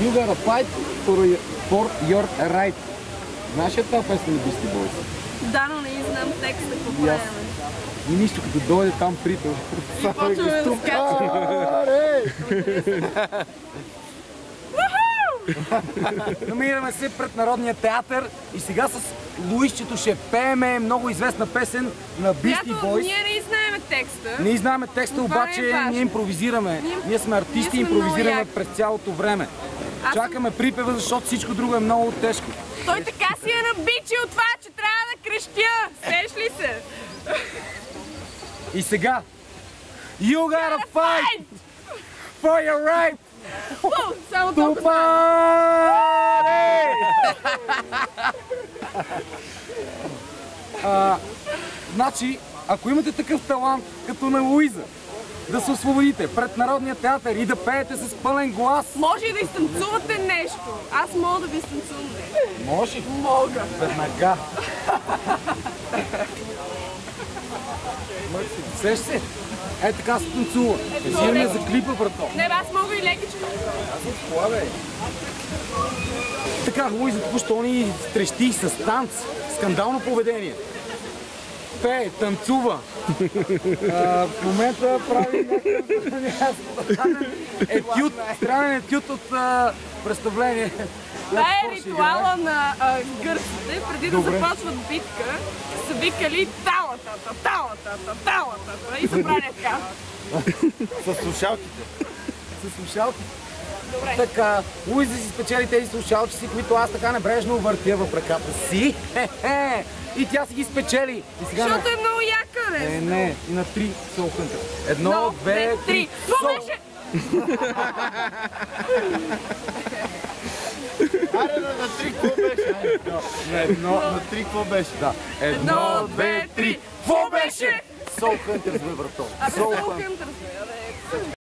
You gotta fight for your right. Знаеш ли тази песен на Beastie Boys? Да, но не знам текста, какво правим. И нищо, като дойде там приятел. И почваме да скачаме. Намираме се пред Народния театър и сега с Луисчето ще пееме много известна песен на Beastie Boys. Ние не знаем текста. Не знаем текста, обаче ние импровизираме. Ние сме артисти и импровизираме през цялото време. Чакаме припева, защото всичко друго е много тежко. Той така си е набичил това, че трябва да крещя. Сеш ли се? И сега You gotta fight for your right Само to толкова. Значи, ако имате такъв талант, като на Луиза, да се освободите пред Народния театър и да пеете с пълен глас. Може и да изтанцувате нещо. Аз мога да ви изтанцувам нещо. Може? Мога. Веднага. Сеш се? Е, така се танцува. Взимаме за клипа, брато. Не, аз мога и лекичко. Така, Луиза, току-що ни трещи с танц. Скандално поведение. Пее, танцува. В момента прави някакъв странен етюд от представление. Това е ритуала на гърците. Преди да започват битка, са викали талата и се прави така. С слушалките. С слушалките. Добре. Така, Луиза си спечели тези слушалчици, които аз така небрежно въртя в ръката си. И тя си ги спечели. И сега Защото е много яка, не? Не, и на 3 Soul Hunter. Едно, две, три. Това беше... Аре, на три какво беше? На три какво беше? Да. Едно, две, три. Какво беше? Soul Hunters, бе, брато. Абе, Soul Hunters, бе.